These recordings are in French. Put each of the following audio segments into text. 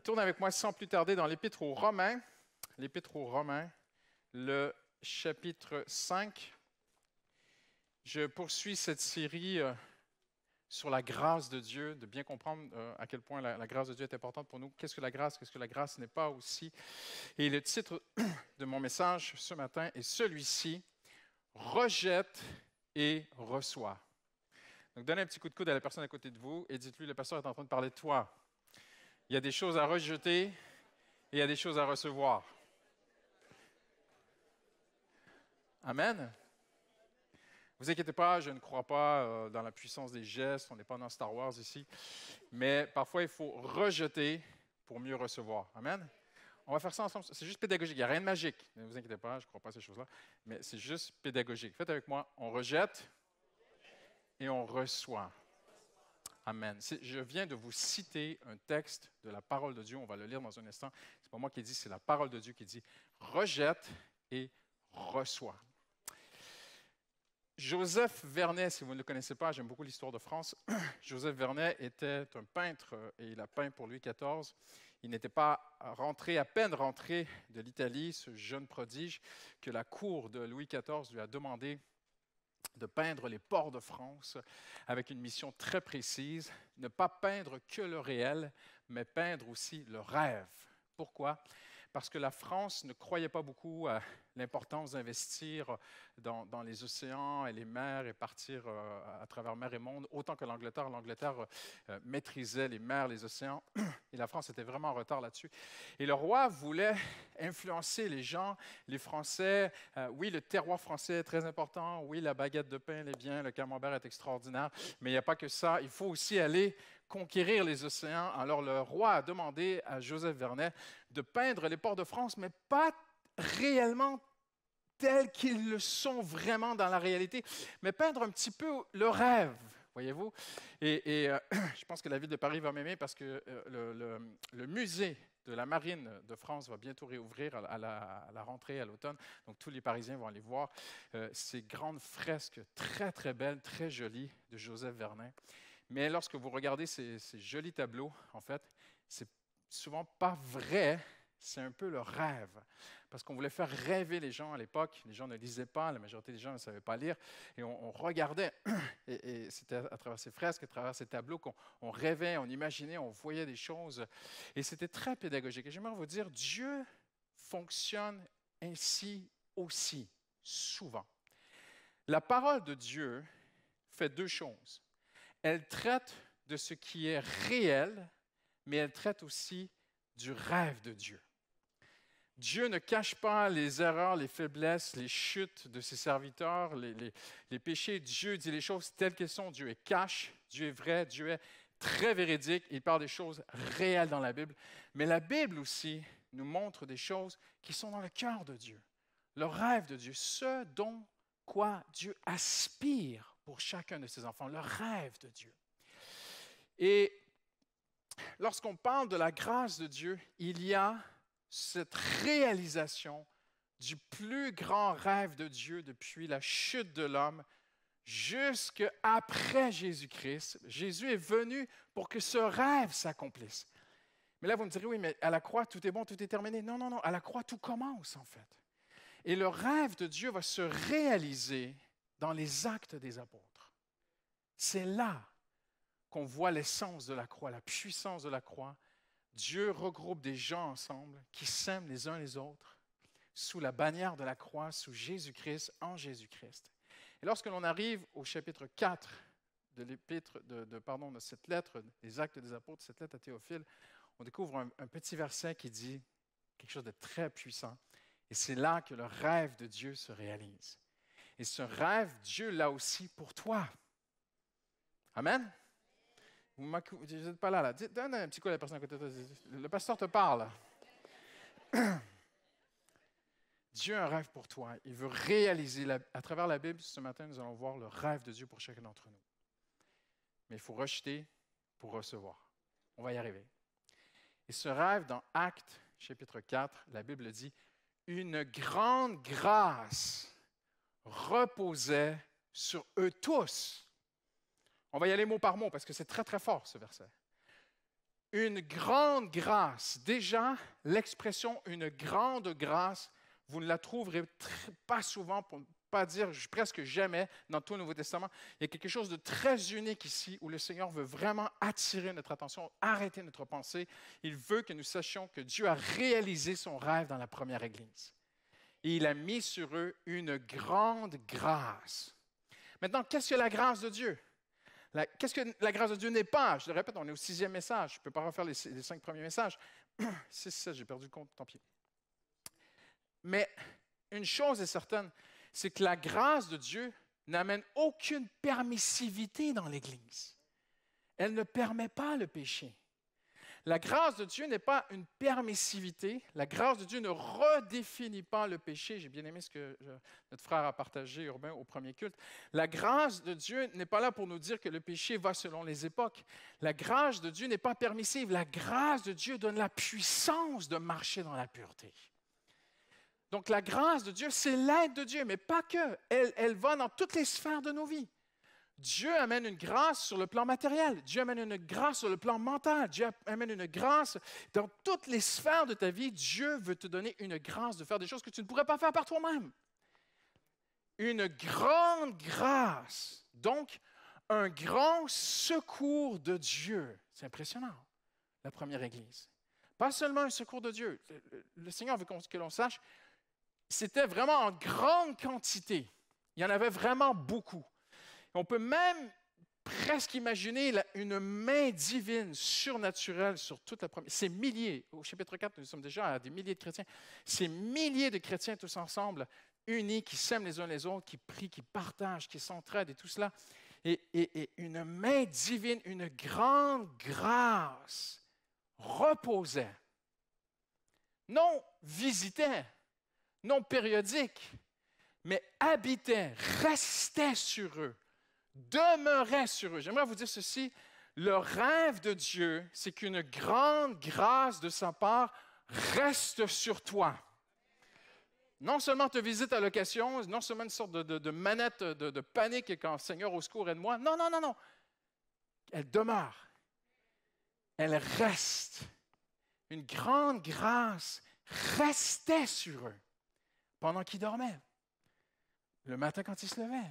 Tourne avec moi sans plus tarder dans l'Épître aux Romains, le chapitre 5. Je poursuis cette série sur la grâce de Dieu, de bien comprendre à quel point la grâce de Dieu est importante pour nous. Qu'est-ce que la grâce n'est pas aussi. Et le titre de mon message ce matin est celui-ci, « Rejette et reçois ». Donc, donnez un petit coup de coude à la personne à côté de vous et dites-lui, le pasteur est en train de parler de toi. Il y a des choses à rejeter et il y a des choses à recevoir. Amen. Ne vous inquiétez pas, je ne crois pas dans la puissance des gestes, on n'est pas dans Star Wars ici, mais parfois il faut rejeter pour mieux recevoir. Amen. On va faire ça ensemble, c'est juste pédagogique, il n'y a rien de magique. Ne vous inquiétez pas, je ne crois pas à ces choses-là, mais c'est juste pédagogique. Faites avec moi, on rejette et on reçoit. Amen. Je viens de vous citer un texte de la parole de Dieu. On va le lire dans un instant. Ce n'est pas moi qui dis, c'est la parole de Dieu qui dit « Rejette et reçois ». Joseph Vernet, si vous ne le connaissez pas, j'aime beaucoup l'histoire de France. Joseph Vernet était un peintre et il a peint pour Louis XIV. Il n'était pas rentré, à peine rentré de l'Italie, ce jeune prodige, que la cour de Louis XIV lui a demandé de peindre les ports de France avec une mission très précise, ne pas peindre que le réel, mais peindre aussi le rêve. Pourquoi? Parce que la France ne croyait pas beaucoup à l'importance d'investir dans les océans et les mers et partir à travers mer et monde, autant que l'Angleterre. L'Angleterre maîtrisait les mers, les océans, et la France était vraiment en retard là-dessus. Et le roi voulait influencer les gens, les Français. Oui, le terroir français est très important. Oui, la baguette de pain, est bien, le camembert est extraordinaire. Mais il n'y a pas que ça. Il faut aussi aller conquérir les océans. Alors le roi a demandé à Joseph Vernet de peindre les ports de France, mais pas réellement tels qu'ils le sont vraiment dans la réalité, mais peindre un petit peu le rêve, voyez-vous. Et je pense que la ville de Paris va m'aimer parce que le musée de la Marine de France va bientôt réouvrir à la rentrée, à l'automne. Donc, tous les Parisiens vont aller voir ces grandes fresques très, très belles, très jolies de Joseph Vernet. Mais lorsque vous regardez ces jolis tableaux, en fait, c'est souvent pas vrai. C'est un peu le rêve, parce qu'on voulait faire rêver les gens à l'époque. Les gens ne lisaient pas, la majorité des gens ne savaient pas lire, et on regardait, et c'était à travers ces fresques, à travers ces tableaux qu'on rêvait, on imaginait, on voyait des choses, et c'était très pédagogique. Et j'aimerais vous dire, Dieu fonctionne ainsi aussi, souvent. La parole de Dieu fait deux choses. Elle traite de ce qui est réel, mais elle traite aussi du rêve de Dieu. Dieu ne cache pas les erreurs, les faiblesses, les chutes de ses serviteurs, les péchés. Dieu dit les choses telles qu'elles sont. Dieu est cash, Dieu est vrai, Dieu est très véridique. Il parle des choses réelles dans la Bible. Mais la Bible aussi nous montre des choses qui sont dans le cœur de Dieu, le rêve de Dieu, ce dont quoi Dieu aspire pour chacun de ses enfants, le rêve de Dieu. Et lorsqu'on parle de la grâce de Dieu, il y a cette réalisation du plus grand rêve de Dieu depuis la chute de l'homme jusqu'après Jésus-Christ. Jésus est venu pour que ce rêve s'accomplisse. Mais là, vous me direz, oui, mais à la croix, tout est bon, tout est terminé. Non, non, non, à la croix, tout commence en fait. Et le rêve de Dieu va se réaliser dans les actes des apôtres. C'est là qu'on voit l'essence de la croix, la puissance de la croix. Dieu regroupe des gens ensemble qui s'aiment les uns les autres sous la bannière de la croix, sous Jésus-Christ, en Jésus-Christ. Et lorsque l'on arrive au chapitre 4 de l'épître, de cette lettre, des Actes des Apôtres, cette lettre à Théophile, on découvre un petit verset qui dit quelque chose de très puissant. Et c'est là que le rêve de Dieu se réalise. Et ce rêve, Dieu l'a aussi pour toi. Amen. Vous n'êtes pas là. Donne un petit coup à la personne à côté de toi. Le pasteur te parle. Dieu a un rêve pour toi. Il veut réaliser, à travers la Bible, ce matin, nous allons voir le rêve de Dieu pour chacun d'entre nous. Mais il faut rejeter pour recevoir. On va y arriver. Et ce rêve, dans Actes, chapitre 4, la Bible dit, une grande grâce reposait sur eux tous. On va y aller mot par mot parce que c'est très, très fort, ce verset. Une grande grâce. Déjà, l'expression « une grande grâce », vous ne la trouverez pas souvent, pour ne pas dire presque jamais, dans tout le Nouveau Testament. Il y a quelque chose de très unique ici où le Seigneur veut vraiment attirer notre attention, arrêter notre pensée. Il veut que nous sachions que Dieu a réalisé son rêve dans la première Église. Et il a mis sur eux une grande grâce. Maintenant, qu'est-ce que la grâce de Dieu? Qu'est-ce que la grâce de Dieu n'est pas? Je le répète, on est au 6e message. Je ne peux pas refaire les 5 premiers messages. 6, 7, j'ai perdu le compte, tant pis. Mais une chose est certaine, c'est que la grâce de Dieu n'amène aucune permissivité dans l'Église. Elle ne permet pas le péché. La grâce de Dieu n'est pas une permissivité. La grâce de Dieu ne redéfinit pas le péché. J'ai bien aimé ce que notre frère a partagé, Urbain, au premier culte. La grâce de Dieu n'est pas là pour nous dire que le péché va selon les époques. La grâce de Dieu n'est pas permissive. La grâce de Dieu donne la puissance de marcher dans la pureté. Donc la grâce de Dieu, c'est l'aide de Dieu, mais pas que. Elle va dans toutes les sphères de nos vies. Dieu amène une grâce sur le plan matériel. Dieu amène une grâce sur le plan mental. Dieu amène une grâce dans toutes les sphères de ta vie. Dieu veut te donner une grâce de faire des choses que tu ne pourrais pas faire par toi-même. Une grande grâce. Donc, un grand secours de Dieu. C'est impressionnant, la première Église. Pas seulement un secours de Dieu. Le Seigneur veut que l'on sache, c'était vraiment en grande quantité. Il y en avait vraiment beaucoup. On peut même presque imaginer une main divine, surnaturelle sur toute la première. Ces milliers, au chapitre 4, nous sommes déjà à des milliers de chrétiens, ces milliers de chrétiens tous ensemble, unis, qui s'aiment les uns les autres, qui prient, qui partagent, qui s'entraident et tout cela. Et une main divine, une grande grâce reposait, non visitait, non périodique, mais habitait, restait sur eux. Demeurait sur eux. J'aimerais vous dire ceci, le rêve de Dieu, c'est qu'une grande grâce de sa part reste sur toi. Non seulement te visite à l'occasion, non seulement une sorte de manette de panique quand Seigneur au secours aide-moi. Non, non, non, non. Elle demeure. Elle reste. Une grande grâce restait sur eux pendant qu'ils dormaient. Le matin quand ils se levaient.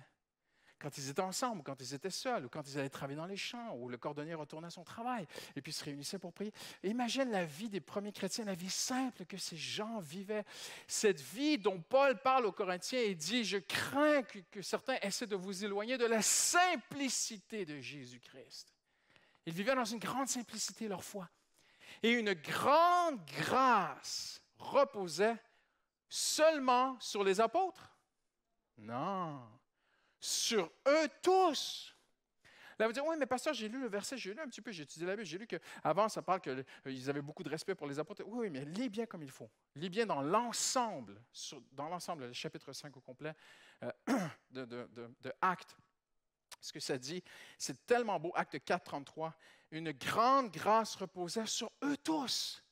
Quand ils étaient ensemble, quand ils étaient seuls, ou quand ils allaient travailler dans les champs, ou le cordonnier retournait à son travail, et puis se réunissaient pour prier. Et imagine la vie des premiers chrétiens, la vie simple que ces gens vivaient. Cette vie dont Paul parle aux Corinthiens et dit, je crains que certains essaient de vous éloigner de la simplicité de Jésus-Christ. Ils vivaient dans une grande simplicité, leur foi. Et une grande grâce reposait seulement sur les apôtres? Non. Sur eux tous. Là, vous dites, oui, mais pasteur, j'ai lu le verset, j'ai lu un petit peu, j'ai étudié la Bible, j'ai lu qu'avant, ça parle qu'ils avaient beaucoup de respect pour les apôtres. Oui, mais lis bien comme il faut. Lis bien dans l'ensemble, le chapitre 5 au complet de Actes. Ce que ça dit, c'est tellement beau, Actes 4, 33. Une grande grâce reposait sur eux tous.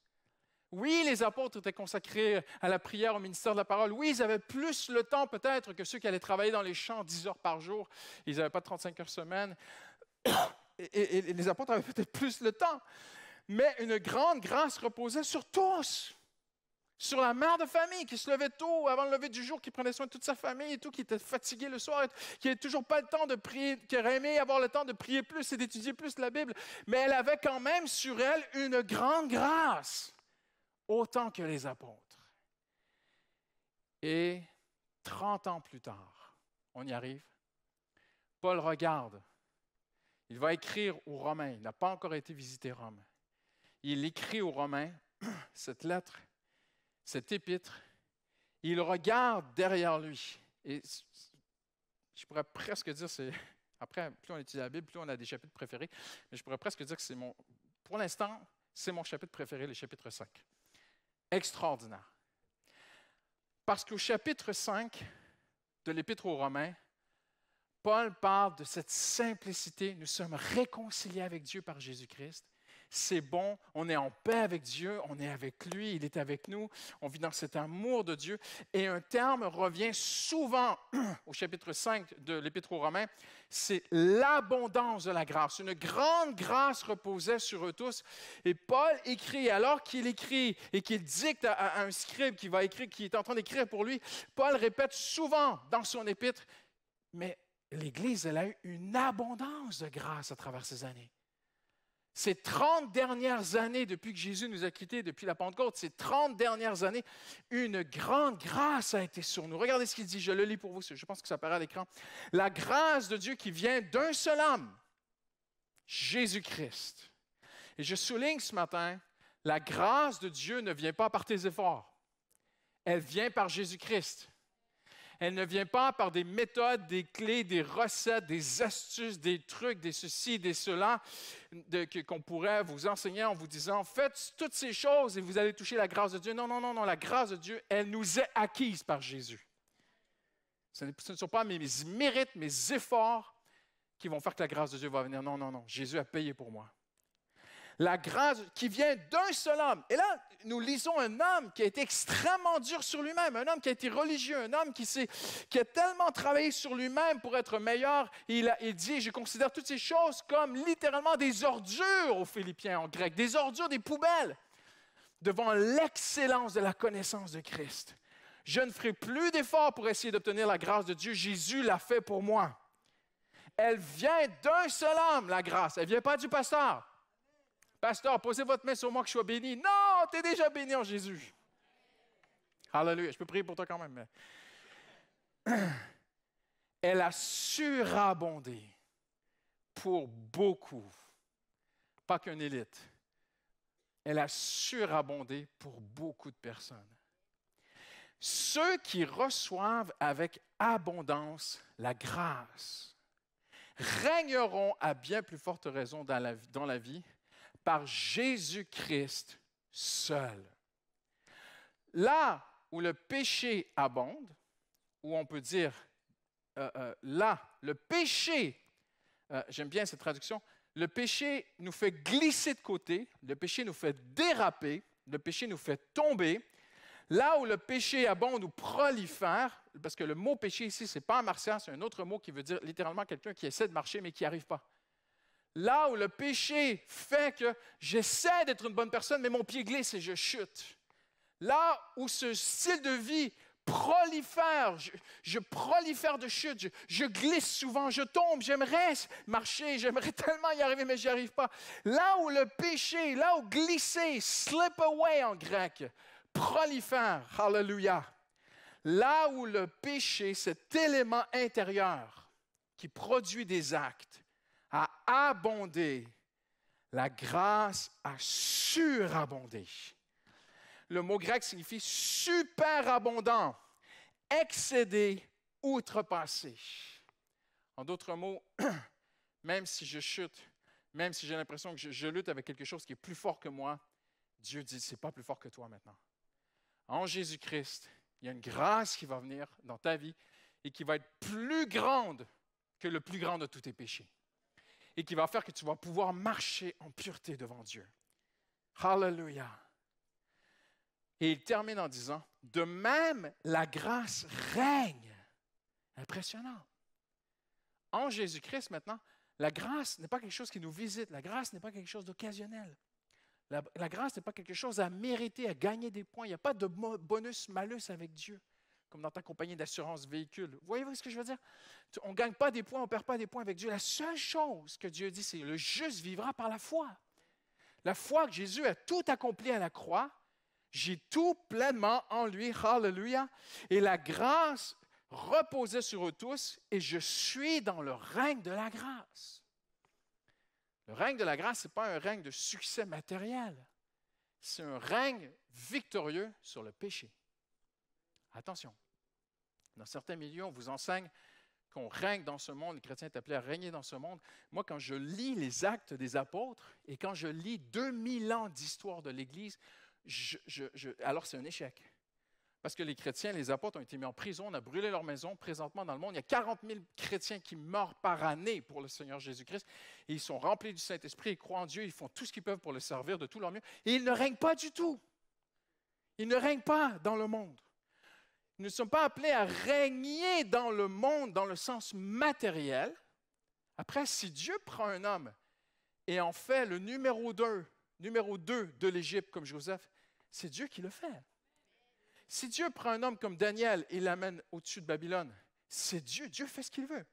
Oui, les apôtres étaient consacrés à la prière, au ministère de la parole. Oui, ils avaient plus le temps peut-être que ceux qui allaient travailler dans les champs 10 heures par jour. Ils n'avaient pas 35 heures semaine. Et les apôtres avaient peut-être plus le temps. Mais une grande grâce reposait sur tous. Sur la mère de famille qui se levait tôt avant le lever du jour, qui prenait soin de toute sa famille et tout, qui était fatigué le soir, qui n'avait toujours pas le temps de prier, qui aurait aimé avoir le temps de prier plus et d'étudier plus la Bible. Mais elle avait quand même sur elle une grande grâce. Autant que les apôtres. Et 30 ans plus tard, on y arrive, Paul regarde, il va écrire aux Romains, il n'a pas encore été visiter Rome. Il écrit aux Romains cette lettre, cette épître, il regarde derrière lui. Et je pourrais presque dire, après, plus on étudie la Bible, plus on a des chapitres préférés, mais je pourrais presque dire que pour l'instant, c'est mon chapitre préféré, le chapitre 5. Extraordinaire. Parce qu'au chapitre 5 de l'Épître aux Romains, Paul parle de cette simplicité. Nous sommes réconciliés avec Dieu par Jésus-Christ. c'est bon, on est en paix avec Dieu, on est avec lui, il est avec nous, on vit dans cet amour de Dieu. Et un terme revient souvent au chapitre 5 de l'Épître aux Romains, c'est l'abondance de la grâce. Une grande grâce reposait sur eux tous. Et Paul écrit, alors qu'il écrit et qu'il dicte à un scribe qui va écrire, qui est en train d'écrire pour lui, Paul répète souvent dans son épître, mais l'Église, elle a eu une abondance de grâce à travers ces années. Ces 30 dernières années, depuis que Jésus nous a quittés, depuis la Pentecôte, ces 30 dernières années, une grande grâce a été sur nous. Regardez ce qu'il dit, je le lis pour vous, je pense que ça apparaît à l'écran. La grâce de Dieu qui vient d'un seul homme, Jésus-Christ. Et je souligne ce matin, la grâce de Dieu ne vient pas par tes efforts. Elle vient par Jésus-Christ. Elle ne vient pas par des méthodes, des clés, des recettes, des astuces, des trucs, des ceci, des cela, qu'on pourrait vous enseigner en vous disant, faites toutes ces choses et vous allez toucher la grâce de Dieu. Non, non, non, non, la grâce de Dieu, elle nous est acquise par Jésus. Ce ne sont pas mes mérites, mes efforts qui vont faire que la grâce de Dieu va venir. Non, non, non, Jésus a payé pour moi. La grâce qui vient d'un seul homme. Et là, nous lisons un homme qui a été extrêmement dur sur lui-même, un homme qui a été religieux, un homme qui a tellement travaillé sur lui-même pour être meilleur. Il dit, je considère toutes ces choses comme littéralement des ordures aux Philippiens en grec, des ordures, des poubelles, devant l'excellence de la connaissance de Christ. Je ne ferai plus d'efforts pour essayer d'obtenir la grâce de Dieu. Jésus l'a fait pour moi. Elle vient d'un seul homme, la grâce. Elle ne vient pas du pasteur. Pasteur, posez votre main sur moi que je sois béni. Non, tu es déjà béni en Jésus. Alléluia. Je peux prier pour toi quand même. Mais... Elle a surabondé pour beaucoup. Pas qu'une élite. Elle a surabondé pour beaucoup de personnes. Ceux qui reçoivent avec abondance la grâce régneront à bien plus forte raison dans la vie par Jésus-Christ seul. Là où le péché abonde, où on peut dire, là, le péché, j'aime bien cette traduction, le péché nous fait glisser de côté, le péché nous fait déraper, le péché nous fait tomber. Là où le péché abonde ou prolifère, parce que le mot péché ici, ce n'est pas un martien, c'est un autre mot qui veut dire littéralement quelqu'un qui essaie de marcher mais qui n'y arrive pas. Là où le péché fait que j'essaie d'être une bonne personne, mais mon pied glisse et je chute. Là où ce style de vie prolifère, je prolifère de chute, je glisse souvent, je tombe, j'aimerais marcher, j'aimerais tellement y arriver, mais je n'y arrive pas. Là où le péché, là où glisser, slip away en grec, prolifère, hallelujah. Là où le péché, cet élément intérieur qui produit des actes, a abondé, la grâce a surabondé. Le mot grec signifie superabondant, excédé, outrepassé. En d'autres mots, même si je chute, même si j'ai l'impression que je lutte avec quelque chose qui est plus fort que moi, Dieu dit, ce n'est pas plus fort que toi maintenant. En Jésus-Christ, il y a une grâce qui va venir dans ta vie et qui va être plus grande que le plus grand de tous tes péchés. Et qui va faire que tu vas pouvoir marcher en pureté devant Dieu. Hallelujah. Et il termine en disant, de même, la grâce règne. Impressionnant. En Jésus-Christ, maintenant, la grâce n'est pas quelque chose qui nous visite. La grâce n'est pas quelque chose d'occasionnel. La grâce n'est pas quelque chose à mériter, à gagner des points. Il n'y a pas de bonus-malus avec Dieu, comme dans ta compagnie d'assurance véhicule. Voyez-vous ce que je veux dire? On ne gagne pas des points, on ne perd pas des points avec Dieu. La seule chose que Dieu dit, c'est le juste vivra par la foi. La foi que Jésus a tout accompli à la croix, j'ai tout pleinement en lui, hallelujah. Et la grâce reposait sur eux tous et je suis dans le règne de la grâce. Le règne de la grâce, ce n'est pas un règne de succès matériel. C'est un règne victorieux sur le péché. Attention, dans certains milieux, on vous enseigne qu'on règne dans ce monde, les chrétiens sont appelés à régner dans ce monde. Moi, quand je lis les Actes des Apôtres et quand je lis 2000 ans d'histoire de l'Église, alors c'est un échec. Parce que les chrétiens, les apôtres ont été mis en prison, on a brûlé leur maison. Présentement, dans le monde, il y a 40 000 chrétiens qui meurent par année pour le Seigneur Jésus-Christ. Et ils sont remplis du Saint-Esprit, ils croient en Dieu, ils font tout ce qu'ils peuvent pour le servir de tout leur mieux. Et ils ne règnent pas du tout. Ils ne règnent pas dans le monde. Nous ne sommes pas appelés à régner dans le monde dans le sens matériel. Après, si Dieu prend un homme et en fait le numéro 2 de l'Égypte comme Joseph, c'est Dieu qui le fait. Si Dieu prend un homme comme Daniel et l'amène au-dessus de Babylone, c'est Dieu. Dieu fait ce qu'il veut.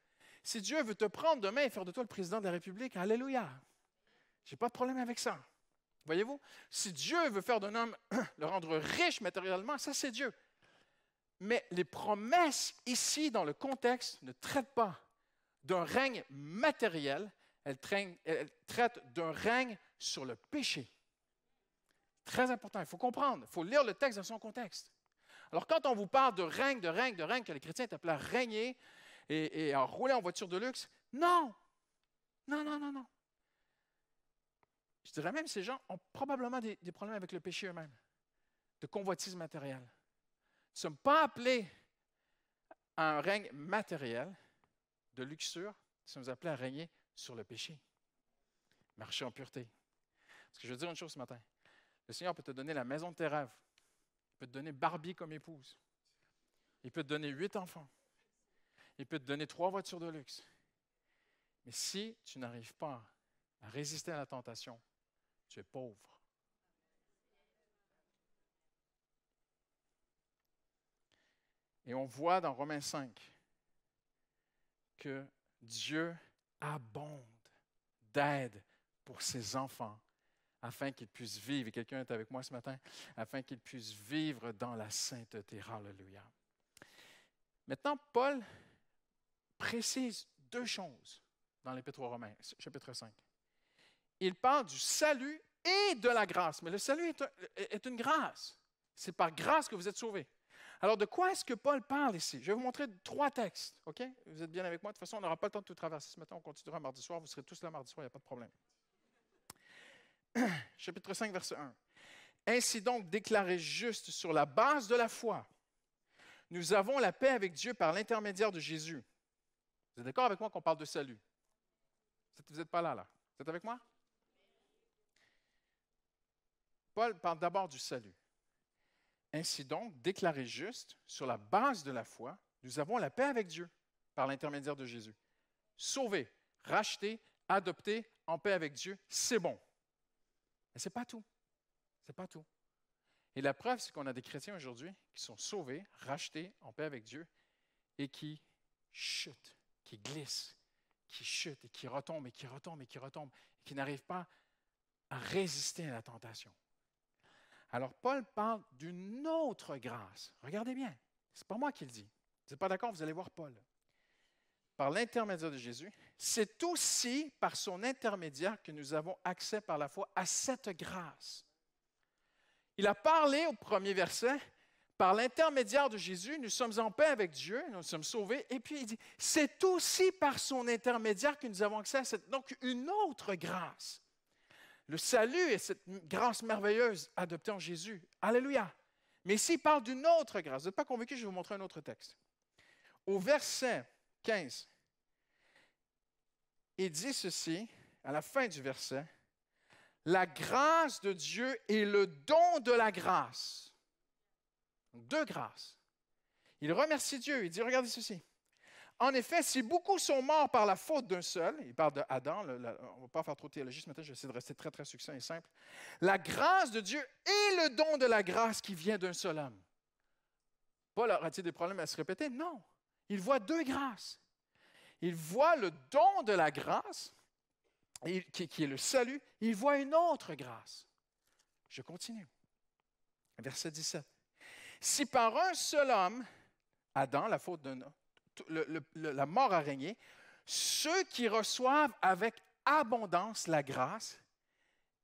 Si Dieu veut te prendre demain et faire de toi le président de la République, alléluia. Je n'ai pas de problème avec ça. Voyez-vous? Si Dieu veut faire d'un homme, le rendre riche matériellement, ça c'est Dieu. Mais les promesses ici, dans le contexte, ne traitent pas d'un règne matériel, elles traitent d'un règne sur le péché. Très important, il faut comprendre, il faut lire le texte dans son contexte. Alors, quand on vous parle de règne, que les chrétiens est appelés à régner et à rouler en voiture de luxe, non. Non. Je dirais même que ces gens ont probablement des problèmes avec le péché eux-mêmes, de convoitise matérielle. Nous ne sommes pas appelés à un règne matériel, de luxure, nous sommes appelés à régner sur le péché, marcher en pureté. Parce que je veux dire une chose ce matin, le Seigneur peut te donner la maison de tes rêves. Il peut te donner Barbie comme épouse. Il peut te donner 8 enfants. Il peut te donner 3 voitures de luxe. Mais si tu n'arrives pas à résister à la tentation, tu es pauvre. Et on voit dans Romains 5 que Dieu abonde d'aide pour ses enfants afin qu'ils puissent vivre, et quelqu'un est avec moi ce matin, afin qu'ils puissent vivre dans la sainteté. Alléluia. Maintenant, Paul précise 2 choses dans l'Épître aux Romains, chapitre 5. Il parle du salut et de la grâce, mais le salut est une grâce. C'est par grâce que vous êtes sauvés. Alors, de quoi est-ce que Paul parle ici? Je vais vous montrer 3 textes, OK? Vous êtes bien avec moi? De toute façon, on n'aura pas le temps de tout traverser ce matin. On continuera mardi soir. Vous serez tous là mardi soir, il n'y a pas de problème. Chapitre 5, verset 1. Ainsi donc, déclaré juste sur la base de la foi, nous avons la paix avec Dieu par l'intermédiaire de Jésus. Vous êtes d'accord avec moi qu'on parle de salut? Vous n'êtes pas là. Vous êtes avec moi? Paul parle d'abord du salut. Ainsi donc, déclaré juste sur la base de la foi, nous avons la paix avec Dieu par l'intermédiaire de Jésus. Sauvé, racheté, adopté, en paix avec Dieu, c'est bon. Mais ce n'est pas tout. Ce n'est pas tout. Et la preuve, c'est qu'on a des chrétiens aujourd'hui qui sont sauvés, rachetés, en paix avec Dieu, et qui chutent, qui glissent, qui chutent, et qui retombent, et qui retombent, et qui retombent, et qui n'arrivent pas à résister à la tentation. Alors, Paul parle d'une autre grâce. Regardez bien, ce n'est pas moi qui le dis. Vous n'êtes pas d'accord, vous allez voir Paul. Par l'intermédiaire de Jésus, c'est aussi par son intermédiaire que nous avons accès par la foi à cette grâce. Il a parlé au premier verset, par l'intermédiaire de Jésus, nous sommes en paix avec Dieu, nous sommes sauvés, et puis il dit, c'est aussi par son intermédiaire que nous avons accès à cette, donc une autre grâce. Le salut est cette grâce merveilleuse adoptée en Jésus. Alléluia. Mais ici, il parle d'une autre grâce. Vous n'êtes pas convaincus, je vais vous montrer un autre texte. Au verset 15, il dit ceci, à la fin du verset, « La grâce de Dieu est le don de la grâce. » 2 grâces. Il remercie Dieu, il dit, regardez ceci. En effet, si beaucoup sont morts par la faute d'un seul, il parle d'Adam, on ne va pas faire trop de théologie ce matin, je vais essayer de rester très, très succinct et simple. La grâce de Dieu est le don de la grâce qui vient d'un seul homme. Paul aura-t-il des problèmes à se répéter? Non. Il voit 2 grâces. Il voit le don de la grâce, qui est le salut. Il voit une autre grâce. Je continue. Verset 17. Si par un seul homme, Adam, la faute d'un homme, la mort a régné, ceux qui reçoivent avec abondance la grâce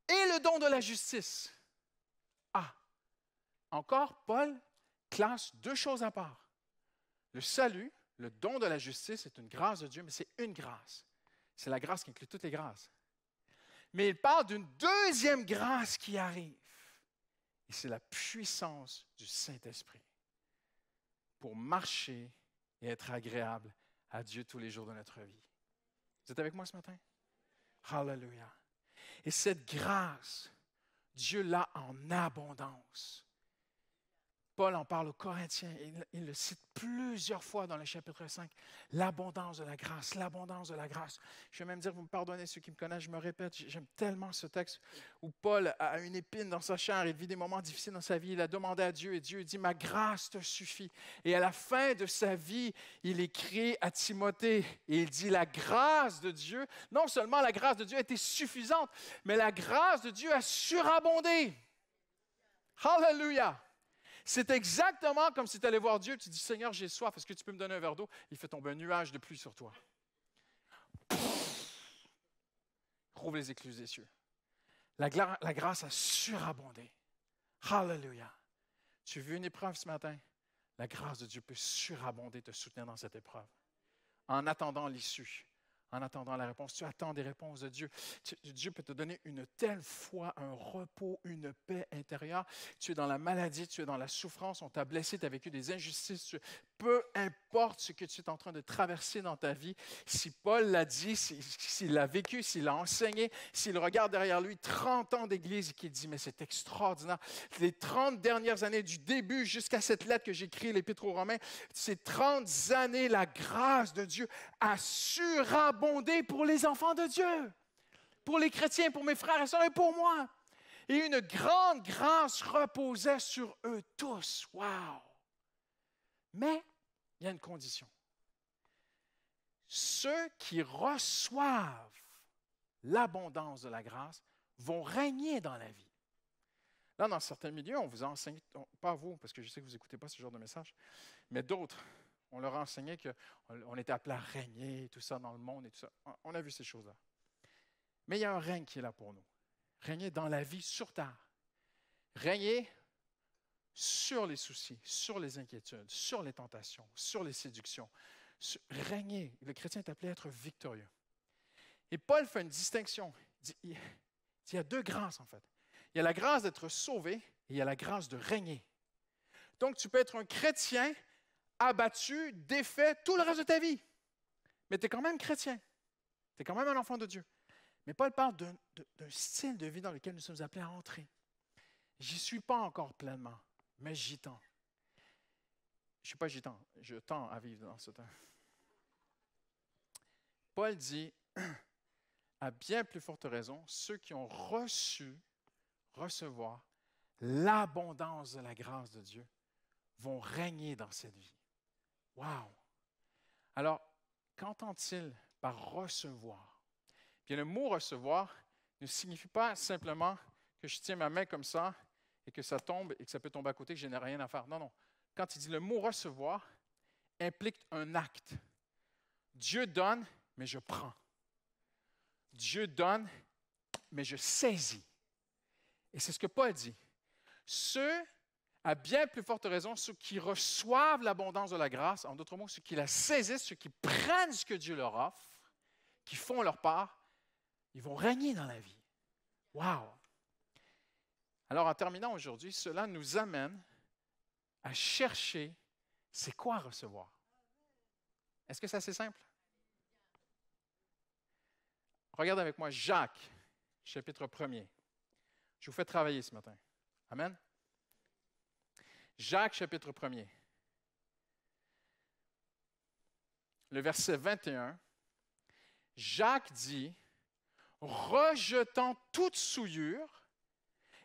et le don de la justice. Ah, encore, Paul classe 2 choses à part. Le salut, le don de la justice est une grâce de Dieu, mais c'est une grâce. C'est la grâce qui inclut toutes les grâces. Mais il parle d'une deuxième grâce qui arrive. Et c'est la puissance du Saint-Esprit. pour marcher et être agréable à Dieu tous les jours de notre vie. Vous êtes avec moi ce matin? Hallelujah. Et cette grâce, Dieu l'a en abondance. Paul en parle aux Corinthiens, il le cite plusieurs fois dans le chapitre 5, l'abondance de la grâce, l'abondance de la grâce. Je vais même dire, vous me pardonnez ceux qui me connaissent, je me répète, j'aime tellement ce texte où Paul a une épine dans sa chair, il vit des moments difficiles dans sa vie, il a demandé à Dieu et Dieu dit, ma grâce te suffit. Et à la fin de sa vie, il écrit à Timothée et il dit, la grâce de Dieu, non seulement la grâce de Dieu a été suffisante, mais la grâce de Dieu a surabondé. Hallelujah! C'est exactement comme si tu allais voir Dieu, tu dis, Seigneur, j'ai soif, est-ce que tu peux me donner un verre d'eau? Il fait tomber un nuage de pluie sur toi. Rouvre les écluses des cieux. La grâce a surabondé. Hallelujah. Tu veux une épreuve ce matin? La grâce de Dieu peut surabonder, te soutenir dans cette épreuve. En attendant l'issue. En attendant la réponse, tu attends des réponses de Dieu. Dieu peut te donner une telle foi, un repos, une paix intérieure. Tu es dans la maladie, tu es dans la souffrance, on t'a blessé, tu as vécu des injustices. Peu importe ce que tu es en train de traverser dans ta vie, si Paul l'a dit, s'il l'a vécu, s'il l'a enseigné, s'il regarde derrière lui 30 ans d'Église et qu'il dit, mais c'est extraordinaire. Les 30 dernières années, du début jusqu'à cette lettre que j'écris, l'Épître aux Romains, ces 30 années, la grâce de Dieu a surabondé pour les enfants de Dieu, pour les chrétiens, pour mes frères et sœurs et pour moi. Et une grande grâce reposait sur eux tous. Wow! Mais il y a une condition. Ceux qui reçoivent l'abondance de la grâce vont régner dans la vie. Là, dans certains milieux, on vous a enseigné, pas vous, parce que je sais que vous n'écoutez pas ce genre de message, mais d'autres, on leur a enseigné qu'on était appelé à régner et tout ça dans le monde et tout ça. On a vu ces choses-là. Mais il y a un règne qui est là pour nous. Régner dans la vie sur terre. Régner sur les soucis, sur les inquiétudes, sur les tentations, sur les séductions. Régner. Le chrétien est appelé à être victorieux. Et Paul fait une distinction. Il y a deux grâces, en fait. Il y a la grâce d'être sauvé et il y a la grâce de régner. Donc, tu peux être un chrétien abattu, défait, tout le reste de ta vie. Mais tu es quand même chrétien. Tu es quand même un enfant de Dieu. Mais Paul parle d'un style de vie dans lequel nous sommes appelés à entrer. J'y suis pas encore pleinement, mais j'y tends. Je ne suis pas j'y tends, je tends à vivre dans ce temps. Paul dit, à bien plus forte raison, ceux qui ont recevoir l'abondance de la grâce de Dieu vont régner dans cette vie. Wow! Alors, qu'entend-il par recevoir? Bien, le mot recevoir ne signifie pas simplement que je tiens ma main comme ça et que ça tombe et que ça peut tomber à côté, que je n'ai rien à faire. Non, non. Quand il dit le mot recevoir, implique un acte. Dieu donne, mais je prends. Dieu donne, mais je saisis. Et c'est ce que Paul dit. Ceux, à bien plus forte raison, ceux qui reçoivent l'abondance de la grâce, en d'autres mots, ceux qui la saisissent, ceux qui prennent ce que Dieu leur offre, qui font leur part, ils vont régner dans la vie. Wow! Alors, en terminant aujourd'hui, cela nous amène à chercher c'est quoi recevoir. Est-ce que c'est assez simple? Regarde avec moi Jacques, chapitre 1er. Je vous fais travailler ce matin. Amen? Jacques, chapitre 1er. Le verset 21. Jacques dit, rejetant toute souillure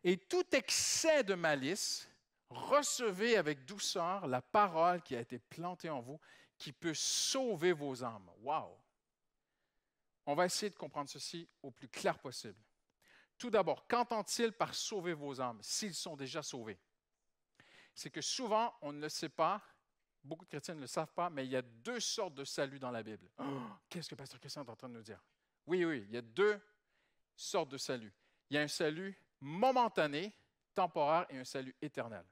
et tout excès de malice, recevez avec douceur la parole qui a été plantée en vous, qui peut sauver vos âmes. Wow! On va essayer de comprendre ceci au plus clair possible. Tout d'abord, qu'entend-il par sauver vos âmes, s'ils sont déjà sauvés? C'est que souvent, on ne le sait pas, beaucoup de chrétiens ne le savent pas, mais il y a deux sortes de salut dans la Bible. Oh, qu'est-ce que Pasteur Christian est en train de nous dire? Oui, il y a deux sortes de salut. Il y a un salut momentané, temporaire, et un salut éternel.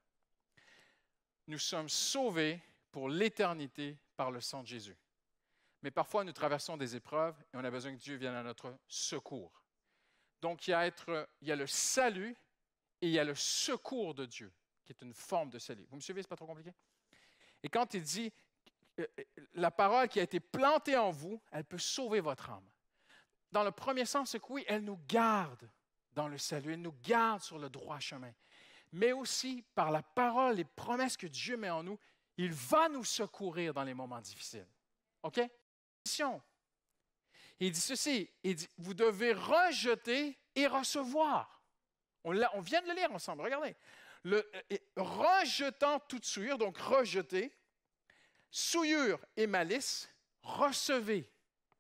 Nous sommes sauvés pour l'éternité par le sang de Jésus. Mais parfois, nous traversons des épreuves et on a besoin que Dieu vienne à notre secours. Donc, il y a le salut et il y a le secours de Dieu, qui est une forme de salut. Vous me suivez? Ce n'est pas trop compliqué? Et quand il dit, la parole qui a été plantée en vous, elle peut sauver votre âme. Dans le premier sens, c'est que oui, elle nous garde dans le salut, elle nous garde sur le droit chemin. Mais aussi, par la parole, les promesses que Dieu met en nous, il va nous secourir dans les moments difficiles. OK? Il dit ceci, il dit, vous devez rejeter et recevoir. On vient de le lire ensemble, regardez. Rejetant toute souillure, donc rejeter, souillure et malice, recevez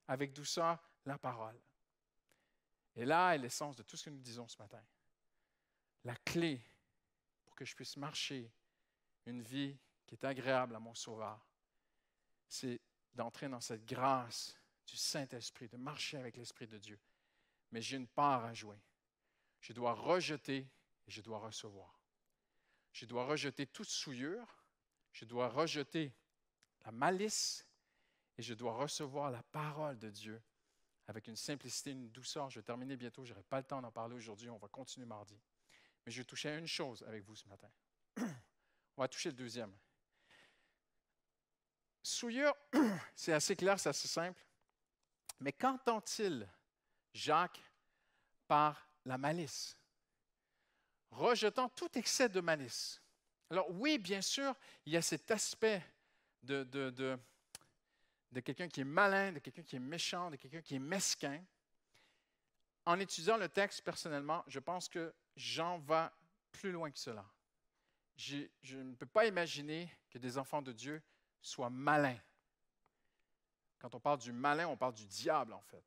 avec douceur la parole. Et là est l'essence de tout ce que nous disons ce matin. La clé pour que je puisse marcher une vie qui est agréable à mon Sauveur, c'est d'entrer dans cette grâce du Saint-Esprit, de marcher avec l'Esprit de Dieu. Mais j'ai une part à jouer. Je dois rejeter et je dois recevoir. Je dois rejeter toute souillure, je dois rejeter la malice et je dois recevoir la parole de Dieu avec une simplicité, une douceur. Je vais terminer bientôt, je n'aurai pas le temps d'en parler aujourd'hui, on va continuer mardi. Mais je vais toucher à une chose avec vous ce matin. On va toucher le deuxième. Souillure, c'est assez clair, c'est assez simple. Mais qu'entend-il, Jacques, par la malice? Rejetant tout excès de malice. Alors oui, bien sûr, il y a cet aspect de quelqu'un qui est malin, de quelqu'un qui est méchant, de quelqu'un qui est mesquin. En étudiant le texte, personnellement, je pense que Jean va plus loin que cela. Je ne peux pas imaginer que des enfants de Dieu soient malins. Quand on parle du malin, on parle du diable, en fait.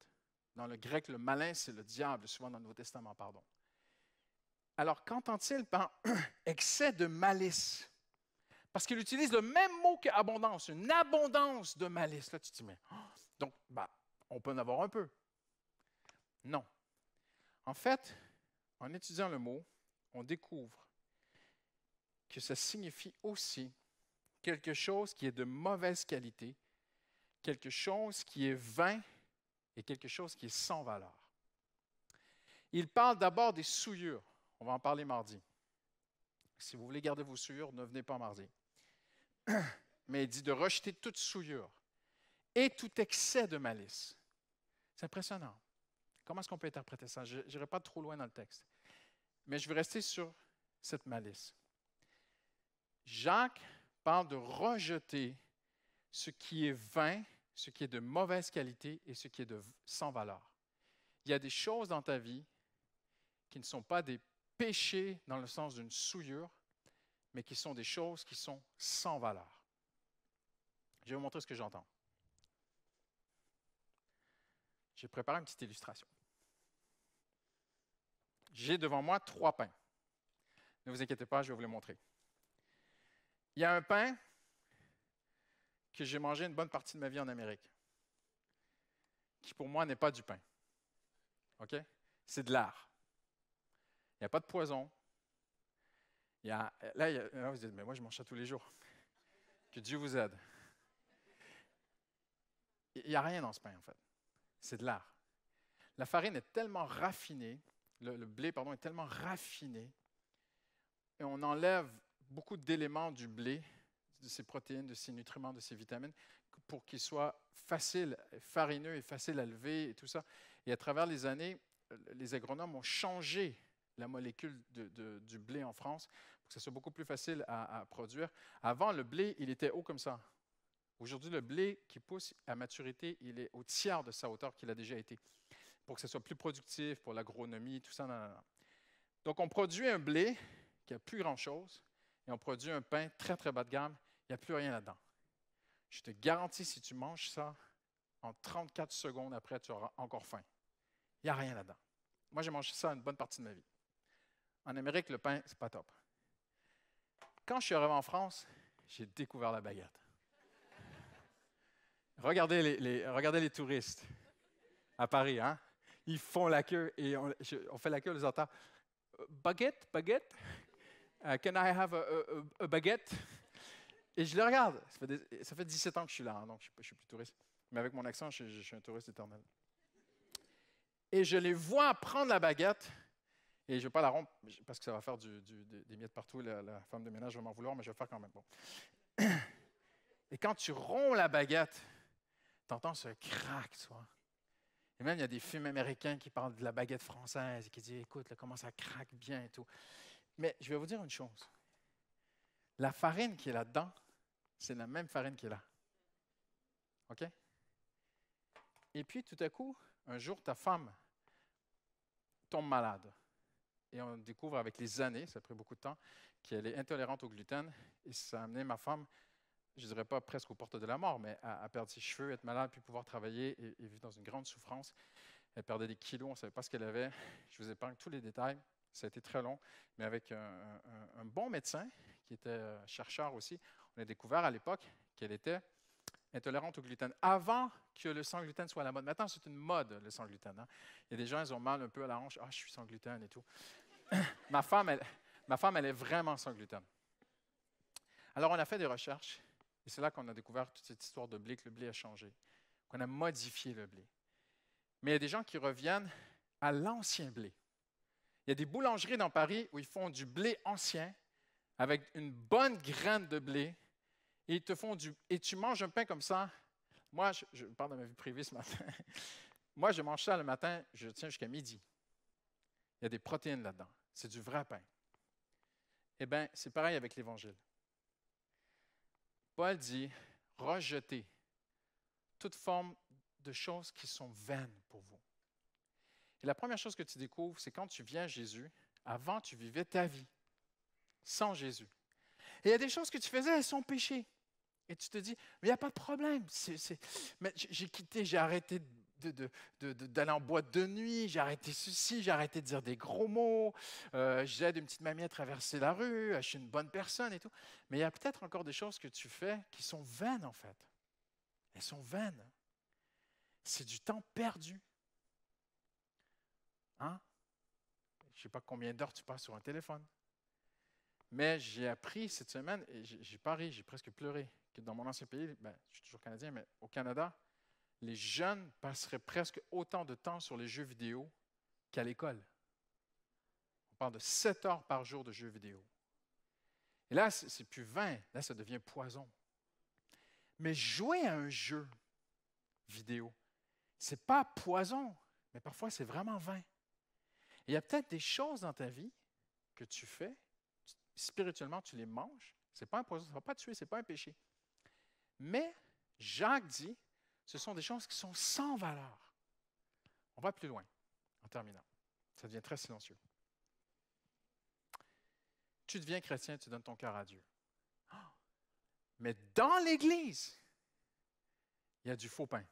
Dans le grec, le malin, c'est le diable, souvent dans le Nouveau Testament, pardon. Alors, qu'entend-il par excès de malice? Parce qu'il utilise le même mot qu'abondance, une abondance de malice. Là, tu te dis, mais donc, on peut en avoir un peu. Non. En fait, en étudiant le mot, on découvre que ça signifie aussi quelque chose qui est de mauvaise qualité, quelque chose qui est vain et quelque chose qui est sans valeur. Il parle d'abord des souillures. On va en parler mardi. Si vous voulez garder vos souillures, ne venez pas mardi. Mais il dit de rejeter toute souillure et tout excès de malice. C'est impressionnant. Comment est-ce qu'on peut interpréter ça? Je n'irai pas trop loin dans le texte. Mais je vais rester sur cette malice. Jacques parle de rejeter ce qui est vain, ce qui est de mauvaise qualité et ce qui est sans valeur. Il y a des choses dans ta vie qui ne sont pas des péchés dans le sens d'une souillure, mais qui sont des choses qui sont sans valeur. Je vais vous montrer ce que j'entends. J'ai préparé une petite illustration. J'ai devant moi 3 pains. Ne vous inquiétez pas, je vais vous les montrer. Il y a un pain que j'ai mangé une bonne partie de ma vie en Amérique, qui pour moi n'est pas du pain. OK? C'est de l'art. Il n'y a pas de poison. Là, vous dites, mais moi, je mange ça tous les jours. Que Dieu vous aide. Il n'y a rien dans ce pain, en fait. C'est de l'art. La farine est tellement raffinée, le blé, pardon, est tellement raffiné, et on enlève beaucoup d'éléments du blé, de ses protéines, de ses nutriments, de ses vitamines, pour qu'il soit facile, farineux et facile à lever et tout ça. Et à travers les années, les agronomes ont changé la molécule du blé en France pour que ce soit beaucoup plus facile à produire. Avant, le blé, il était haut comme ça. Aujourd'hui, le blé qui pousse à maturité, il est au tiers de sa hauteur qu'il a déjà été, pour que ce soit plus productif, pour l'agronomie, tout ça. Non. Donc, on produit un blé qui n'a plus grand-chose et on produit un pain très, très bas de gamme. Il n'y a plus rien là-dedans. Je te garantis, si tu manges ça, en 34 secondes après, tu auras encore faim. Il n'y a rien là-dedans. Moi, j'ai mangé ça une bonne partie de ma vie. En Amérique, le pain, c'est pas top. Quand je suis arrivé en France, j'ai découvert la baguette. Regardez les touristes à Paris, hein? Ils font la queue et on fait la queue, on les entend. Baguette? Can I have a baguette? Et je les regarde. Ça fait 17 ans que je suis là, hein, donc je ne suis plus touriste. Mais avec mon accent, je suis un touriste éternel. Et je les vois prendre la baguette, et je ne vais pas la rompre, parce que ça va faire des miettes partout. La femme de ménage va m'en vouloir, mais je vais le faire quand même. Bon. Et quand tu romps la baguette, tu entends ce crack, tu vois. Et même, il y a des films américains qui parlent de la baguette française et qui disent, écoute, là, comment ça craque bien et tout. Mais je vais vous dire une chose. La farine qui est là-dedans, c'est la même farine qui est là. OK? Et puis, tout à coup, un jour, ta femme tombe malade. Et on découvre avec les années, ça a pris beaucoup de temps, qu'elle est intolérante au gluten. Et ça a amené ma femme, je ne dirais pas presque aux portes de la mort, mais à perdre ses cheveux, être malade, puis pouvoir travailler et vivre dans une grande souffrance. Elle perdait des kilos, on ne savait pas ce qu'elle avait. Je vous épargne tous les détails. Ça a été très long, mais avec un bon médecin qui était chercheur aussi, on a découvert à l'époque qu'elle était intolérante au gluten, avant que le sans gluten soit à la mode. Maintenant, c'est une mode, le sans gluten. Hein? Il y a des gens, ils ont mal un peu à la hanche. « Ah, je suis sans gluten et tout. » Ma femme, elle est vraiment sans gluten. Alors, on a fait des recherches, et c'est là qu'on a découvert toute cette histoire de blé, que le blé a changé, qu'on a modifié le blé. Mais il y a des gens qui reviennent à l'ancien blé. Il y a des boulangeries dans Paris où ils font du blé ancien avec une bonne graine de blé et ils te font et tu manges un pain comme ça. Moi, je parle de ma vie privée ce matin. Moi, je mange ça le matin, je tiens jusqu'à midi. Il y a des protéines là-dedans. C'est du vrai pain. Eh bien, c'est pareil avec l'Évangile. Paul dit, rejetez toute forme de choses qui sont vaines pour vous. Et la première chose que tu découvres, c'est quand tu viens à Jésus, avant, tu vivais ta vie sans Jésus. Et il y a des choses que tu faisais, elles sont péchées. Et tu te dis, mais il n'y a pas de problème. Mais j'ai quitté, j'ai arrêté d'aller en boîte de nuit, j'ai arrêté ceci, j'ai arrêté de dire des gros mots, j'aide une petite mamie à traverser la rue, je suis une bonne personne et tout. Mais il y a peut-être encore des choses que tu fais qui sont vaines en fait. Elles sont vaines. C'est du temps perdu. Hein? Je ne sais pas combien d'heures tu passes sur un téléphone. Mais j'ai appris cette semaine, et j'ai pas ri, j'ai presque pleuré, que dans mon ancien pays, je suis toujours canadien, mais au Canada, les jeunes passeraient presque autant de temps sur les jeux vidéo qu'à l'école. On parle de 7 heures par jour de jeux vidéo. Et là, c'est plus vain, là, ça devient poison. Mais jouer à un jeu vidéo, ce n'est pas poison, mais parfois c'est vraiment vain. Et il y a peut-être des choses dans ta vie que tu fais, spirituellement, tu les manges, ce n'est pas un poison, ça ne va pas te tuer, ce n'est pas un péché. Mais Jacques dit, ce sont des choses qui sont sans valeur. On va plus loin, en terminant. Ça devient très silencieux. Tu deviens chrétien, tu donnes ton cœur à Dieu. Mais dans l'Église, il y a du faux pain.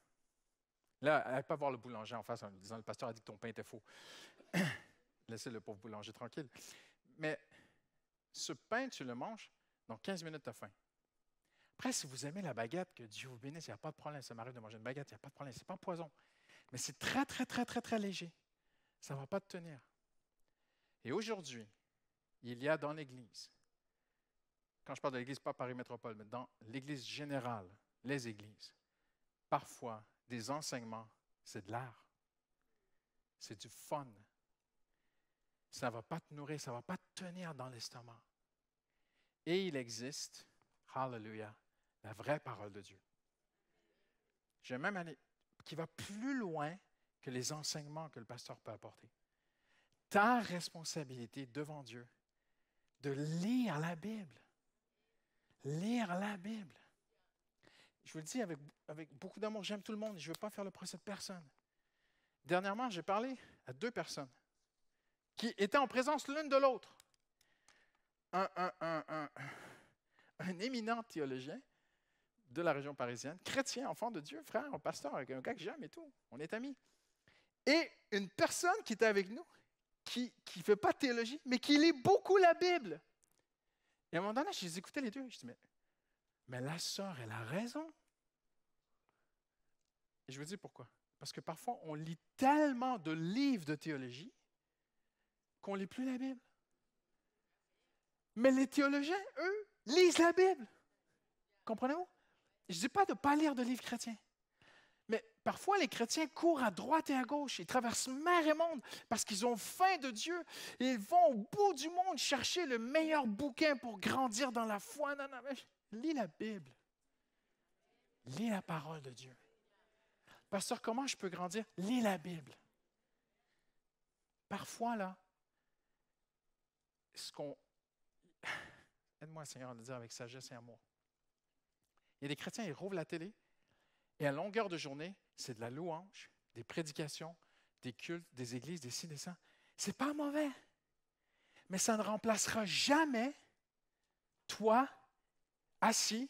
Là, elle ne pas voir le boulanger en face en lui disant, le pasteur a dit que ton pain était faux. Laissez le pauvre boulanger tranquille. Mais ce pain, tu le manges, dans 15 minutes, tu as faim. Après, si vous aimez la baguette, que Dieu vous bénisse, il n'y a pas de problème. Ça m'arrive de manger une baguette, il n'y a pas de problème. Ce n'est pas poison. Mais c'est très, très, très, très, très léger. Ça ne va pas te tenir. Et aujourd'hui, il y a dans l'Église, quand je parle de l'Église, pas Paris Métropole, mais dans l'Église générale, les églises, parfois, des enseignements, c'est de l'art. C'est du fun. Ça ne va pas te nourrir, ça ne va pas te tenir dans l'estomac. Et il existe, hallelujah, la vraie parole de Dieu. J'ai même allé, qui va plus loin que les enseignements que le pasteur peut apporter. Ta responsabilité devant Dieu, de lire la Bible. Lire la Bible. Je vous le dis avec beaucoup d'amour, j'aime tout le monde et je ne veux pas faire le procès de personne. Dernièrement, j'ai parlé à 2 personnes qui étaient en présence l'une de l'autre. Un éminent théologien de la région parisienne, chrétien, enfant de Dieu, frère, un pasteur, un gars que j'aime et tout. On est amis. Et une personne qui était avec nous, qui ne fait pas de théologie, mais qui lit beaucoup la Bible. Et à un moment donné, je les écoutais les deux. Je dis, mais la sœur, elle a raison. Et je vous dis pourquoi. Parce que parfois, on lit tellement de livres de théologie qu'on ne lit plus la Bible. Mais les théologiens, eux, lisent la Bible. Comprenez-vous? Je ne dis pas de ne pas lire de livres chrétiens. Mais parfois, les chrétiens courent à droite et à gauche. Ils traversent mer et monde parce qu'ils ont faim de Dieu. Et ils vont au bout du monde chercher le meilleur bouquin pour grandir dans la foi. Non, lis la Bible. Lis la parole de Dieu. Pasteur, comment je peux grandir? Lis la Bible. Parfois, là, aide-moi, Seigneur, à le dire avec sagesse et amour. Il y a des chrétiens, ils rouvrent la télé et à longueur de journée, c'est de la louange, des prédications, des cultes, des églises, des ci, des ça. C'est pas mauvais, mais ça ne remplacera jamais toi, assis,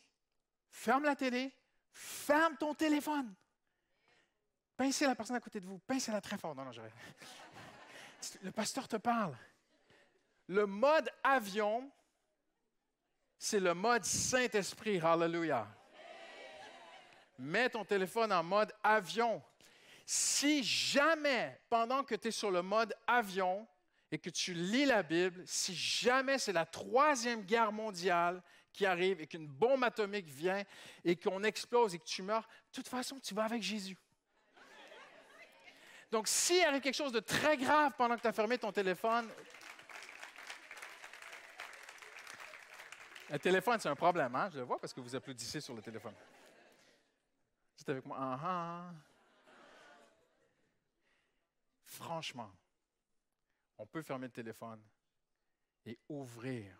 ferme la télé, ferme ton téléphone. Pincez la personne à côté de vous, pincez-la très fort. Non, j'arrête. Le pasteur te parle. Le mode avion, c'est le mode Saint-Esprit. Hallelujah. Mets ton téléphone en mode avion. Si jamais, pendant que tu es sur le mode avion et que tu lis la Bible, si jamais c'est la 3e guerre mondiale qui arrive et qu'une bombe atomique vient et qu'on explose et que tu meurs, de toute façon, tu vas avec Jésus. Donc, s'il arrive quelque chose de très grave pendant que tu as fermé ton téléphone, le téléphone, c'est un problème, hein? Je le vois parce que vous applaudissez sur le téléphone. C'est avec moi. Franchement, on peut fermer le téléphone et ouvrir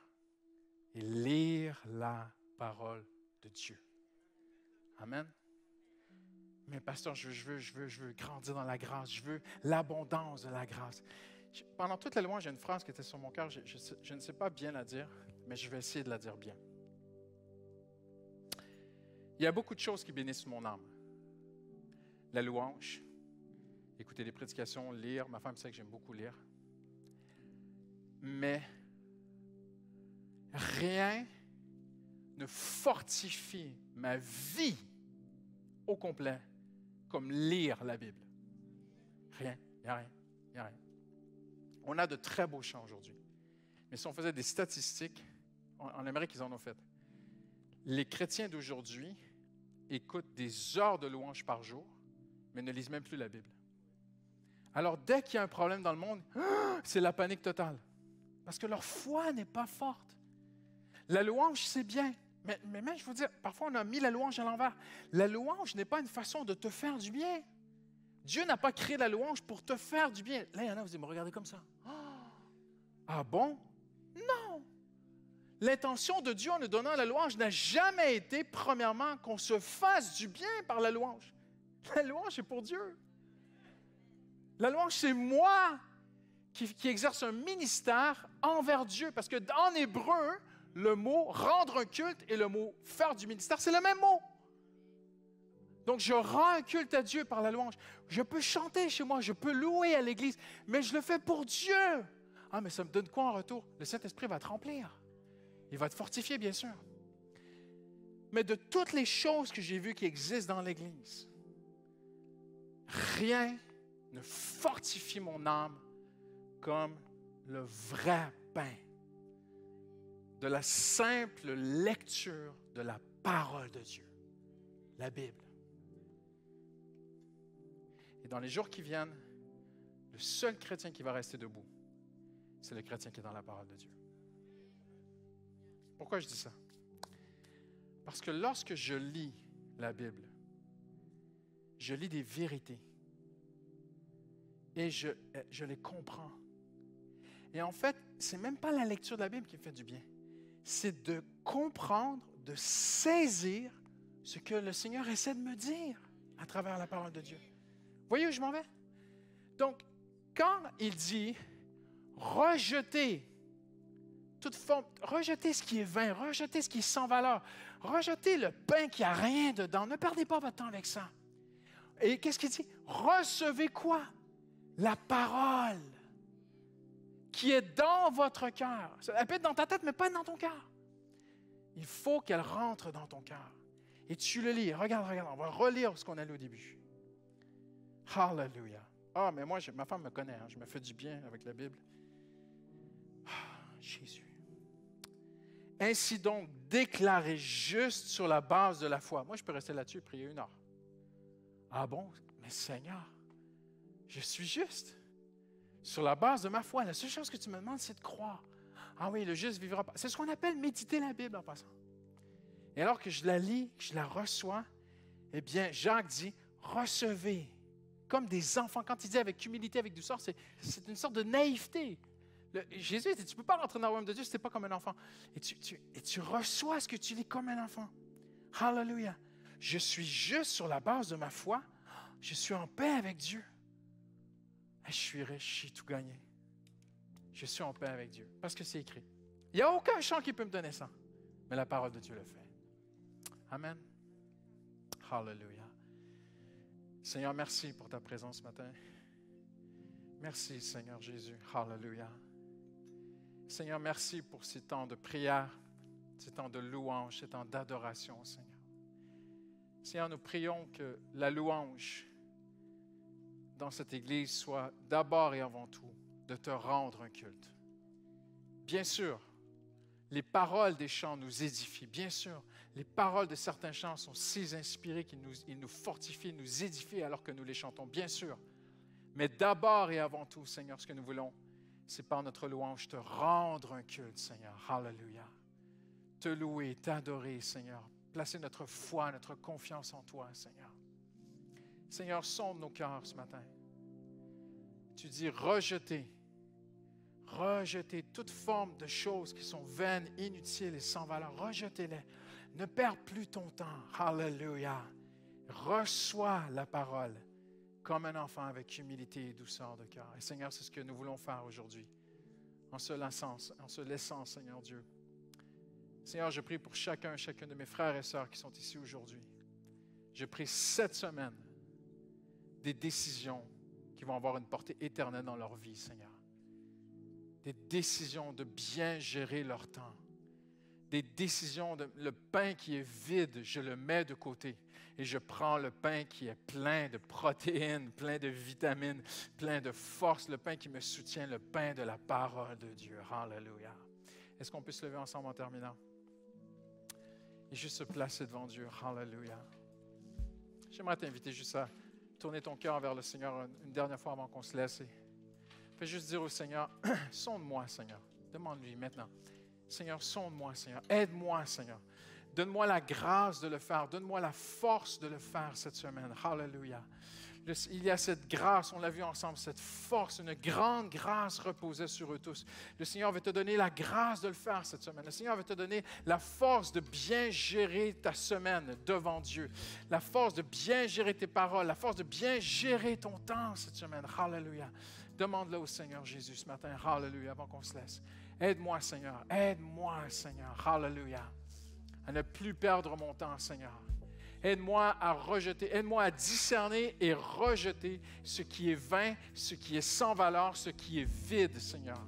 et lire la parole de Dieu. Amen. Mais pasteur, je veux grandir dans la grâce. Je veux l'abondance de la grâce. Pendant toute la louange, j'ai une phrase qui était sur mon cœur. Je ne sais pas bien la dire, mais je vais essayer de la dire bien. Il y a beaucoup de choses qui bénissent mon âme. La louange, écouter des prédications, lire. Ma femme sait que j'aime beaucoup lire. Mais rien ne fortifie ma vie au complet comme lire la Bible. Rien, il n'y a rien, il n'y a rien. On a de très beaux chants aujourd'hui. Mais si on faisait des statistiques, en Amérique, ils en ont fait. Les chrétiens d'aujourd'hui écoutent des heures de louange par jour, mais ne lisent même plus la Bible. Alors, dès qu'il y a un problème dans le monde, c'est la panique totale. Parce que leur foi n'est pas forte. La louange, c'est bien. Mais même, je vous dire, parfois, on a mis la louange à l'envers. La louange n'est pas une façon de te faire du bien. Dieu n'a pas créé la louange pour te faire du bien. Là, il y en a, vous me regardez comme ça. Ah bon? Non! L'intention de Dieu en nous donnant la louange n'a jamais été, premièrement, qu'on se fasse du bien par la louange. La louange, c'est pour Dieu. La louange, c'est moi qui exerce un ministère envers Dieu. Parce qu'en hébreu, le mot « rendre un culte » et le mot « faire du ministère », c'est le même mot. Donc, je rends un culte à Dieu par la louange. Je peux chanter chez moi, je peux louer à l'Église, mais je le fais pour Dieu. Ah, mais ça me donne quoi en retour? Le Saint-Esprit va te remplir. Il va te fortifier, bien sûr. Mais de toutes les choses que j'ai vues qui existent dans l'Église, rien ne fortifie mon âme comme le vrai pain de la simple lecture de la parole de Dieu, la Bible. Et dans les jours qui viennent, le seul chrétien qui va rester debout, c'est le chrétien qui est dans la parole de Dieu. Pourquoi je dis ça? Parce que lorsque je lis la Bible, je lis des vérités et je les comprends. Et en fait, ce n'est même pas la lecture de la Bible qui me fait du bien. C'est de comprendre, de saisir ce que le Seigneur essaie de me dire à travers la parole de Dieu. Vous voyez où je m'en vais? Donc, quand il dit rejeter toute forme, rejetez ce qui est vain, rejetez ce qui est sans valeur, rejetez le pain qui n'a rien dedans, ne perdez pas votre temps avec ça. Et qu'est-ce qu'il dit? Recevez quoi? La parole qui est dans votre cœur. Elle peut être dans ta tête, mais pas dans ton cœur. Il faut qu'elle rentre dans ton cœur. Et tu le lis. Regarde, on va relire ce qu'on a lu au début. Hallelujah. Ah, mais moi, ma femme me connaît, hein, je me fais du bien avec la Bible. Ah, Jésus. Ainsi donc, déclaré juste sur la base de la foi. Moi, je peux rester là-dessus et prier 1 heure. Ah bon? Mais Seigneur, je suis juste. Sur la base de ma foi, la seule chose que tu me demandes, c'est de croire. Ah oui, le juste vivra pas. C'est ce qu'on appelle méditer la Bible en passant. Et alors que je la lis, que je la reçois, Eh bien, Jacques dit, recevez comme des enfants. Quand il dit avec humilité, avec douceur, c'est une sorte de naïveté. Jésus dit, tu ne peux pas rentrer dans le royaume de Dieu si tu n'es pas comme un enfant. Et tu reçois ce que tu lis comme un enfant. Hallelujah. Je suis juste sur la base de ma foi. Je suis en paix avec Dieu. Et je suis riche, j'ai tout gagné. Je suis en paix avec Dieu. Parce que c'est écrit. Il n'y a aucun chant qui peut me donner ça. Mais la parole de Dieu le fait. Amen. Hallelujah. Seigneur, merci pour ta présence ce matin. Merci, Seigneur Jésus. Hallelujah. Seigneur, merci pour ces temps de prière, ces temps de louange, ces temps d'adoration, Seigneur. Seigneur, nous prions que la louange dans cette Église soit d'abord et avant tout de te rendre un culte. Bien sûr, les paroles des chants nous édifient. Bien sûr, les paroles de certains chants sont si inspirées qu'ils nous fortifient, nous édifient alors que nous les chantons. Bien sûr. Mais d'abord et avant tout, Seigneur, ce que nous voulons, c'est par notre louange te rendre un culte, Seigneur. Hallelujah. Te louer, t'adorer, Seigneur. Placer notre foi, notre confiance en toi, Seigneur. Seigneur, sonde nos cœurs ce matin. Tu dis rejeter toute forme de choses qui sont vaines, inutiles et sans valeur. Rejetez-les. Ne perds plus ton temps. Hallelujah. Reçois la parole comme un enfant avec humilité et douceur de cœur. Et Seigneur, c'est ce que nous voulons faire aujourd'hui, en se laissant, Seigneur Dieu. Seigneur, je prie pour chacun de mes frères et sœurs qui sont ici aujourd'hui. Je prie cette semaine des décisions qui vont avoir une portée éternelle dans leur vie, Seigneur. Des décisions de bien gérer leur temps. Des décisions le pain qui est vide, je le mets de côté et je prends le pain qui est plein de protéines, plein de vitamines, plein de force, le pain qui me soutient, le pain de la parole de Dieu. Hallelujah. Est-ce qu'on peut se lever ensemble en terminant? Et juste se placer devant Dieu. Hallelujah. J'aimerais t'inviter juste à tourner ton cœur vers le Seigneur une dernière fois avant qu'on se laisse. Fais juste dire au Seigneur, sonde-moi, Seigneur. Demande-lui maintenant. Seigneur, sonde-moi, Seigneur. Aide-moi, Seigneur. Donne-moi la grâce de le faire. Donne-moi la force de le faire cette semaine. Hallelujah. Il y a cette grâce, on l'a vu ensemble, cette force, une grande grâce reposait sur eux tous. Le Seigneur veut te donner la grâce de le faire cette semaine. Le Seigneur veut te donner la force de bien gérer ta semaine devant Dieu. La force de bien gérer tes paroles. La force de bien gérer ton temps cette semaine. Hallelujah. Demande-le au Seigneur Jésus ce matin. Hallelujah, avant qu'on se laisse. Aide-moi, Seigneur. Aide-moi, Seigneur. Hallelujah. À ne plus perdre mon temps, Seigneur. Aide-moi à rejeter, aide-moi à discerner et rejeter ce qui est vain, ce qui est sans valeur, ce qui est vide, Seigneur.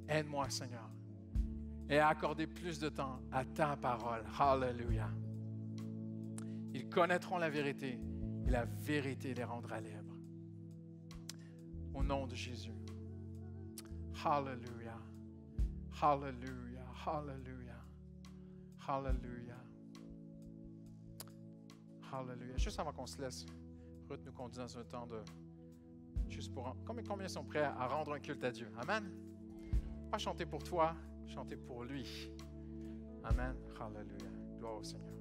Aide-moi, Seigneur. Et à accorder plus de temps à ta parole. Hallelujah. Ils connaîtront la vérité et la vérité les rendra libres. Au nom de Jésus. Hallelujah. Hallelujah. Hallelujah. Hallelujah. Hallelujah. Juste avant qu'on se laisse, Ruth nous conduit dans un temps de... Juste pour... Combien sont prêts à rendre un culte à Dieu? Amen. Pas chanter pour toi, chanter pour lui. Amen. Hallelujah. Gloire au Seigneur.